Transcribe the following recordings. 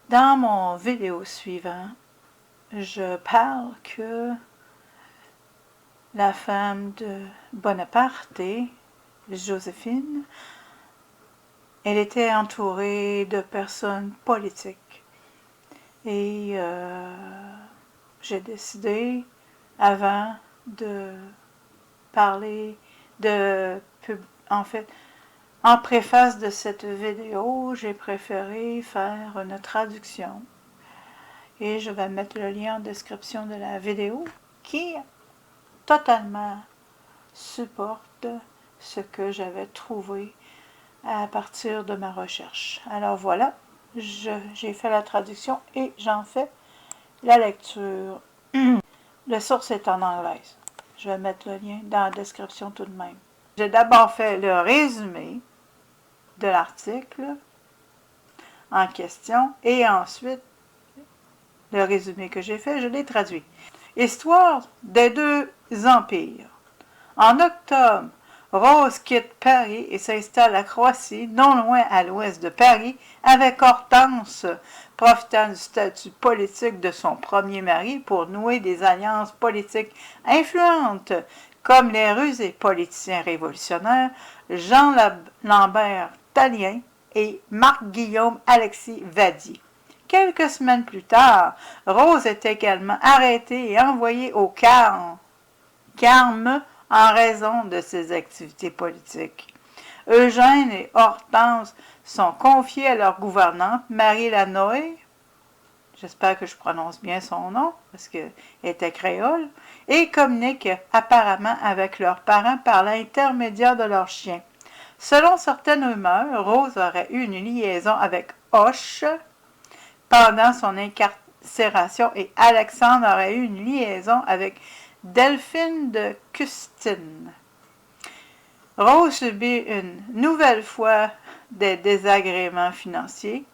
Dans mon vidéo suivant, je parle que la femme de Bonaparte, Joséphine, elle était entourée de personnes politiques. Et j'ai décidé, avant de parler en préface de cette vidéo, j'ai préféré faire une traduction. Et je vais mettre le lien en description de la vidéo qui totalement supporte ce que j'avais trouvé à partir de ma recherche. Alors voilà, j'ai fait la traduction et j'en fais la lecture. La source est en anglaise. Je vais mettre le lien dans la description tout de même. J'ai d'abord fait le résumé de l'article en question et ensuite le résumé que j'ai fait, je l'ai traduit. Histoire des deux empires. En octobre, Rose quitte Paris et s'installe à Croissy, non loin à l'ouest de Paris, avec Hortense, profitant du statut politique de son premier mari pour nouer des alliances politiques influentes, comme les rusés politiciens révolutionnaires Jean Lambert Tallien et Marc-Guillaume Alexis Vadier. Quelques semaines plus tard, Rose est également arrêtée et envoyée au Carme en raison de ses activités politiques. Eugène et Hortense sont confiés à leur gouvernante, Marie Lanoye, j'espère que je prononce bien son nom, parce qu'elle était créole, et communiquent apparemment avec leurs parents par l'intermédiaire de leur chien. Selon certaines rumeurs, Rose aurait eu une liaison avec Hoche pendant son incarcération et Alexandre aurait eu une liaison avec Delphine de Custine. Rose subit une nouvelle fois des désagréments financiers,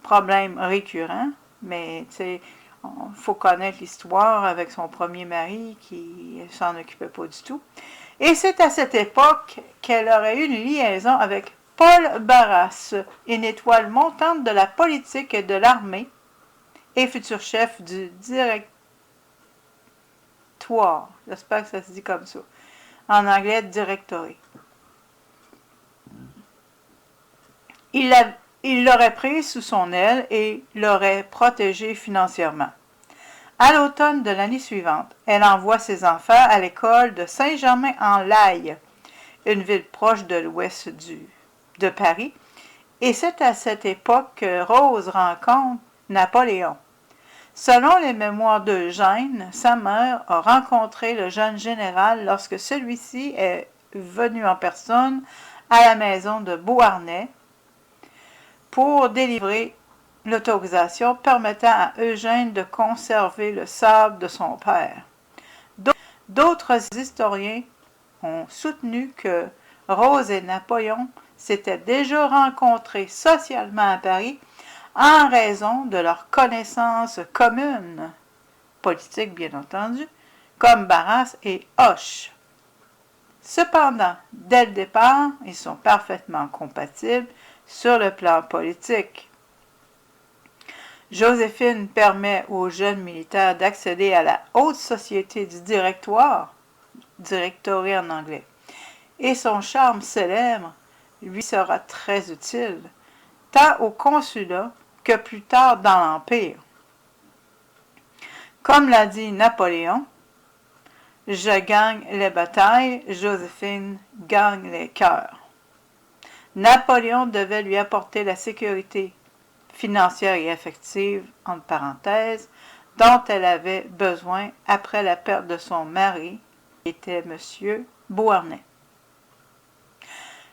problème récurrent, mais tu sais, il faut connaître l'histoire avec son premier mari qui ne s'en occupait pas du tout. Et c'est à cette époque qu'elle aurait eu une liaison avec Paul Barras, une étoile montante de la politique et de l'armée et futur chef du directoire. J'espère que ça se dit comme ça. En anglais, directory. Il l'aurait prise sous son aile et l'aurait protégée financièrement. À l'automne de l'année suivante, elle envoie ses enfants à l'école de Saint-Germain-en-Laye, une ville proche de l'ouest de Paris, et c'est à cette époque que Rose rencontre Napoléon. Selon les mémoires d'Eugène, sa mère a rencontré le jeune général lorsque celui-ci est venu en personne à la maison de Beauharnais pour délivrer l'autorisation permettant à Eugène de conserver le sabre de son père. D'autres historiens ont soutenu que Rose et Napoléon s'étaient déjà rencontrés socialement à Paris en raison de leurs connaissances communes, politiques bien entendu, comme Barras et Hoche. Cependant, dès le départ, ils sont parfaitement compatibles sur le plan politique. Joséphine permet aux jeunes militaires d'accéder à la haute société du directory en anglais, et son charme célèbre lui sera très utile, tant au consulat que plus tard dans l'Empire. Comme l'a dit Napoléon, « Je gagne les batailles, Joséphine gagne les cœurs ». Napoléon devait lui apporter la sécurité financière et affective, entre parenthèses, dont elle avait besoin après la perte de son mari, qui était M. Beauharnais.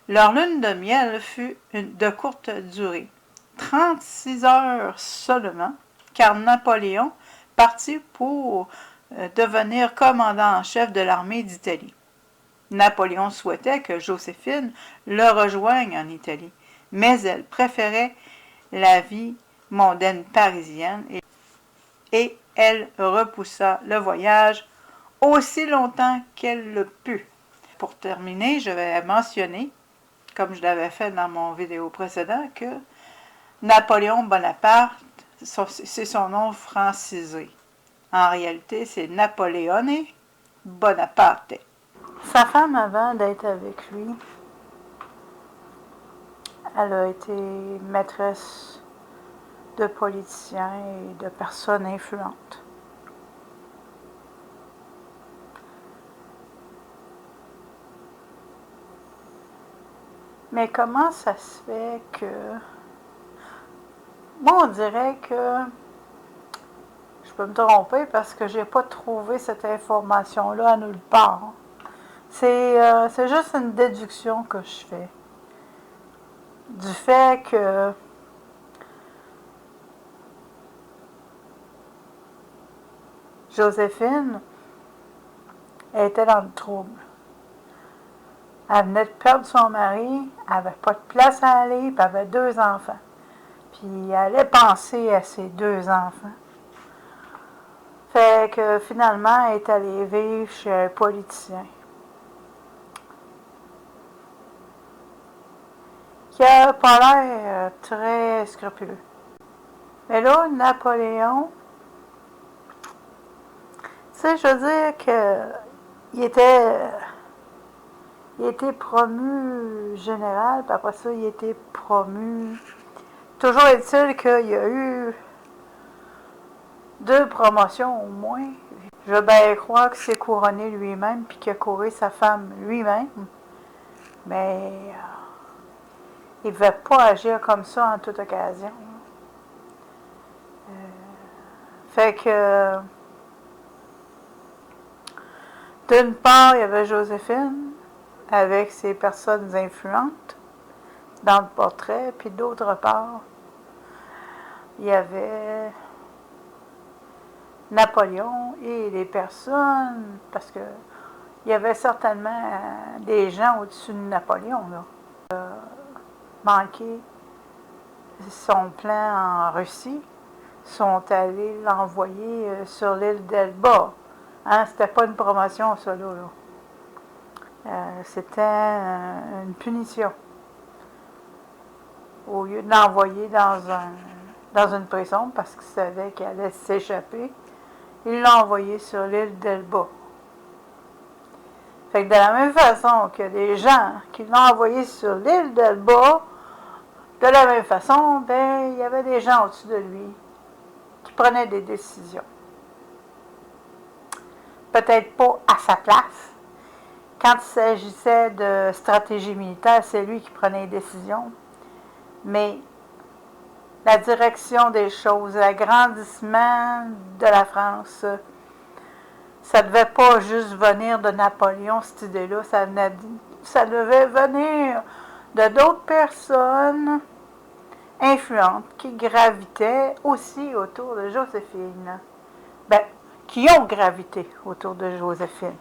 Leur lune de miel fut de courte durée, 36 heures seulement, car Napoléon partit pour devenir commandant en chef de l'armée d'Italie. Napoléon souhaitait que Joséphine le rejoigne en Italie, mais elle préférait la vie mondaine parisienne et elle repoussa le voyage aussi longtemps qu'elle le put. Pour terminer, je vais mentionner, comme je l'avais fait dans mon vidéo précédente, que Napoléon Bonaparte, c'est son nom francisé. En réalité, c'est Napoleone Bonaparte. Sa femme, avant d'être avec lui, elle a été maîtresse de politiciens et de personnes influentes. Mais comment ça se fait que... Moi, on dirait que... Je peux me tromper parce que j'ai pas trouvé cette information-là à nulle part. C'est juste une déduction que je fais. Du fait que Joséphine était dans le trouble. Elle venait de perdre son mari, elle n'avait pas de place à aller, puis elle avait 2 enfants. Puis elle allait penser à ses 2 enfants. Fait que finalement, elle est allée vivre chez un politicien. Qui a pas l'air très scrupuleux. Mais là, Napoléon, tu sais, je veux dire qu'il était promu général, puis après ça, il était promu... Toujours est-il qu'il y a eu 2 promotions au moins. Je veux bien croire que c'est couronné lui-même, puis qu'il a couru sa femme lui-même. Mais il ne devait pas agir comme ça en toute occasion. Fait que, d'une part, il y avait Joséphine, avec ses personnes influentes dans le portrait, puis d'autre part, il y avait Napoléon et les personnes, parce que il y avait certainement des gens au-dessus de Napoléon, là. Manqué son plan en Russie, sont allés l'envoyer sur l'île d'Elba. Hein, c'était pas une promotion, ça, là. C'était une punition. Au lieu de l'envoyer dans une prison, parce qu'il savait qu'elle allait s'échapper, il l'a envoyé sur l'île d'Elba. Fait que de la même façon que les gens qui l'ont envoyé sur l'île d'Elba, de la même façon, ben, il y avait des gens au-dessus de lui qui prenaient des décisions. Peut-être pas à sa place. Quand il s'agissait de stratégie militaire, c'est lui qui prenait les décisions. Mais la direction des choses, l'agrandissement de la France, ça ne devait pas juste venir de Napoléon, cette idée-là. Ça devait venir de d'autres personnes influentes qui gravitaient aussi autour de Joséphine. Ben, qui ont gravité autour de Joséphine.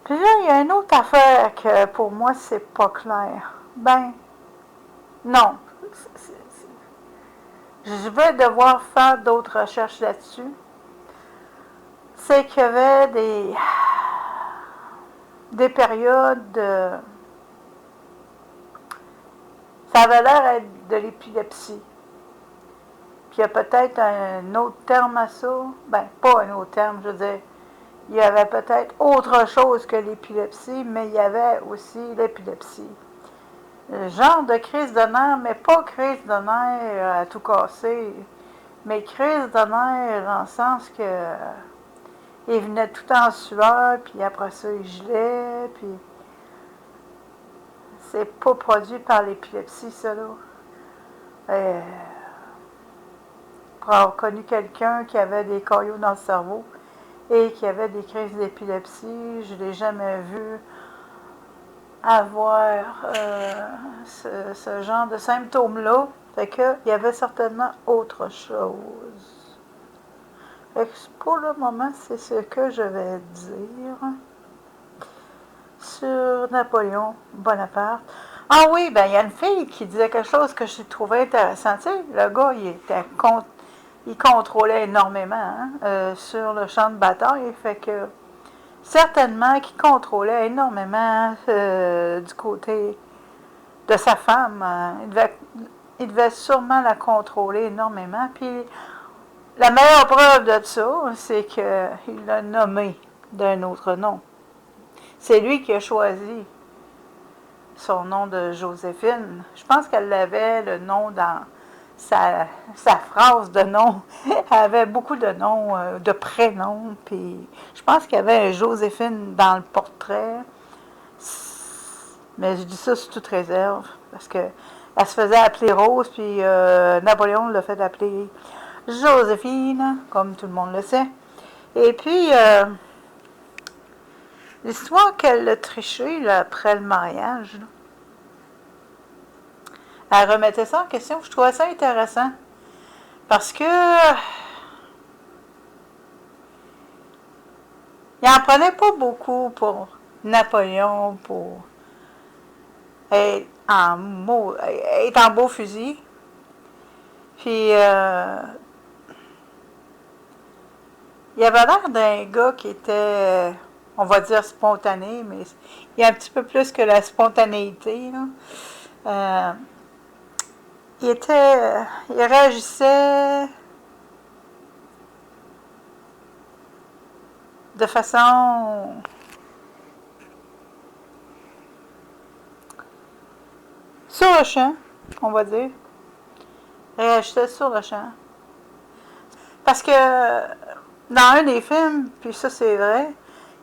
Puis là, il y a une autre affaire que pour moi, c'est pas clair. Ben, non. Je vais devoir faire d'autres recherches là-dessus. C'est qu'il y avait des périodes ça avait l'air d'être de l'épilepsie. Puis il y a peut-être un autre terme à ça. Ben, pas un autre terme, je veux dire. Il y avait peut-être autre chose que l'épilepsie, mais il y avait aussi l'épilepsie. Le genre de crise de nerfs, mais pas crise de nerfs à tout casser, mais crise de nerfs dans le sens que il venait tout en sueur, puis après ça, il gelait, puis c'est pas produit par l'épilepsie, ça, là. Pour avoir connu quelqu'un qui avait des caillots dans le cerveau et qui avait des crises d'épilepsie, je ne l'ai jamais vu avoir ce genre de symptômes-là. Fait qu'il y avait certainement autre chose. Fait que pour le moment, c'est ce que je vais dire sur Napoléon Bonaparte. Ah oui, ben il y a une fille qui disait quelque chose que j'ai trouvé intéressant. Tu sais, le gars, il contrôlait énormément sur le champ de bataille. Fait que certainement qu'il contrôlait énormément du côté de sa femme. il devait sûrement la contrôler énormément. Puis la meilleure preuve de ça, c'est qu'il l'a nommé d'un autre nom. C'est lui qui a choisi son nom de Joséphine. Je pense qu'elle avait le nom dans sa phrase de nom. Elle avait beaucoup de noms, de prénoms. Puis je pense qu'il y avait un Joséphine dans le portrait. Mais je dis ça sous toute réserve. Parce que elle se faisait appeler Rose. Puis Napoléon l'a fait appeler Joséphine, comme tout le monde le sait. Et puis, l'histoire qu'elle a triché là, après le mariage, là, elle remettait ça en question. Je trouvais ça intéressant. Parce que il en prenait pas beaucoup pour Napoléon, pour être en beau fusil. Puis il avait l'air d'un gars qui était, on va dire, spontané, mais il y a un petit peu plus que la spontanéité, là. Il réagissait de façon sur le champ, on va dire. Réagissait sur le champ. Parce que dans un des films, puis ça c'est vrai,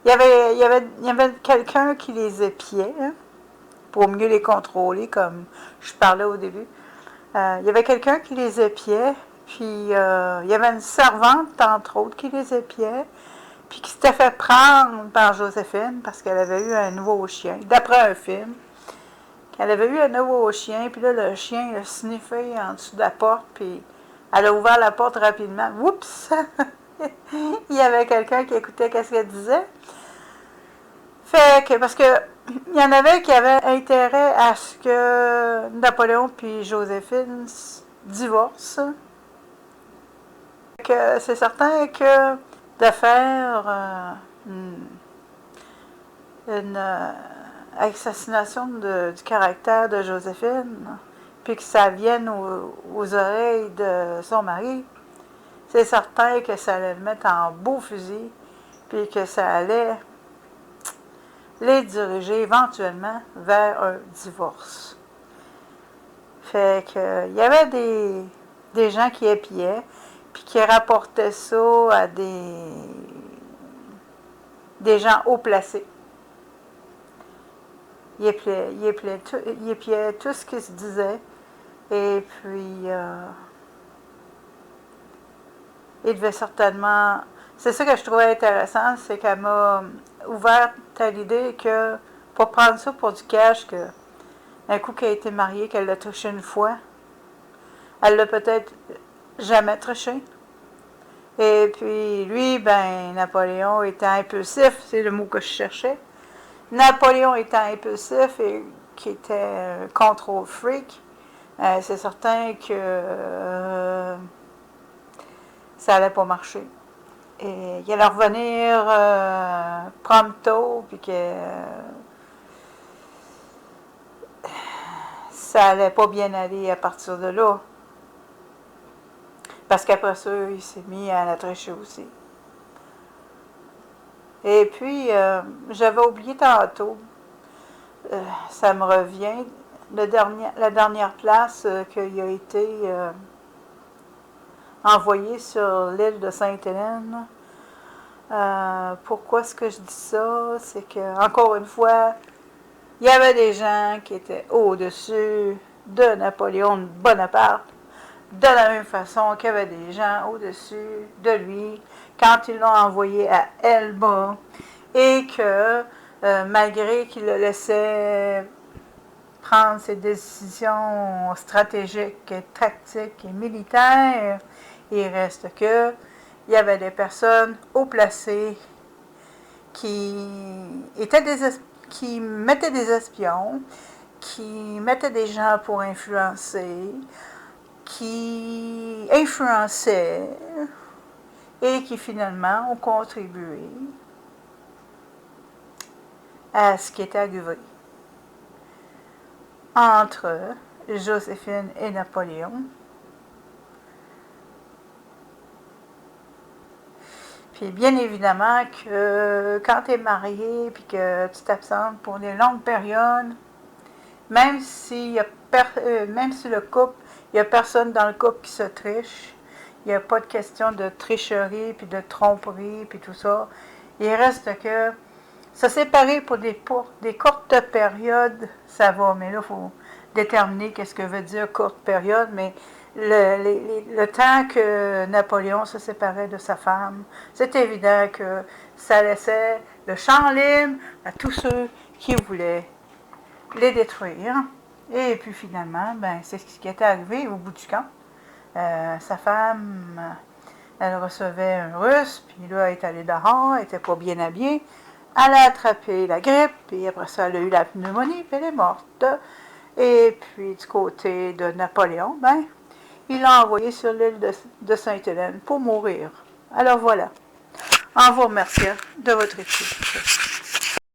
il y avait quelqu'un qui les épiait, hein, pour mieux les contrôler, comme je parlais au début. Il y avait quelqu'un qui les épiait, puis il y avait une servante, entre autres, qui les épiait, puis qui s'était fait prendre par Joséphine parce qu'elle avait eu un nouveau chien, d'après un film. Elle avait eu un nouveau chien, puis là, le chien a sniffé en dessous de la porte, puis elle a ouvert la porte rapidement. Oups! Il y avait quelqu'un qui écoutait ce qu'elle disait. Fait que, parce que il y en avait qui avaient intérêt à ce que Napoléon puis Joséphine divorcent. Que c'est certain que de faire une assassination du caractère de Joséphine, puis que ça vienne aux oreilles de son mari, c'est certain que ça allait le mettre en beau fusil, puis que ça allait les diriger éventuellement vers un divorce. Fait que il y avait des gens qui épiaient, puis qui rapportaient ça à des gens haut placés. Il épiait tout ce qui se disait, et puis il devait certainement... C'est ça que je trouvais intéressant, c'est qu'elle m'a ouvert à l'idée que, pour prendre ça pour du cash, que un coup qu'elle a été mariée, qu'elle l'a touché une fois, elle l'a peut-être jamais touché. Et puis lui, ben, Napoléon étant impulsif, c'est le mot que je cherchais. Napoléon étant impulsif et qui était un contrôle freak, c'est certain que ça allait pas marcher. Et il allait revenir prompto, puis que ça allait pas bien aller à partir de là. Parce qu'après ça, il s'est mis à la tricher aussi. Et puis, j'avais oublié tantôt, ça me revient, la dernière place qu'il a été envoyé sur l'île de Sainte-Hélène. Pourquoi est-ce que je dis ça? C'est que, encore une fois, il y avait des gens qui étaient au-dessus de Napoléon Bonaparte, de la même façon qu'il y avait des gens au-dessus de lui quand ils l'ont envoyé à Elba, et que malgré qu'il le laissait prendre ses décisions stratégiques, et tactiques et militaires, il reste que il y avait des personnes haut placées qui mettaient des espions, qui mettaient des gens pour influencer, qui influençaient et qui finalement ont contribué à ce qui est arrivé entre Joséphine et Napoléon. Puis bien évidemment que quand tu es marié puis que tu t'absentes pour des longues périodes, même si le couple, il n'y a personne dans le couple qui se triche, il n'y a pas de question de tricherie puis de tromperie puis tout ça. Il reste que se séparer pour des courtes périodes, ça va, mais là, il faut déterminer qu'est-ce que veut dire courte période, mais le temps que Napoléon se séparait de sa femme, c'est évident que ça laissait le champ libre à tous ceux qui voulaient les détruire. Et puis finalement, ben, c'est ce qui était arrivé au bout du camp. Sa femme, elle recevait un Russe, puis là, elle est allée dehors, elle n'était pas bien habillée. Elle a attrapé la grippe, puis après ça, elle a eu la pneumonie, puis elle est morte. Et puis, du côté de Napoléon, ben, il l'a envoyé sur l'île de Sainte-Hélène pour mourir. Alors voilà. En vous remerciant de votre écoute.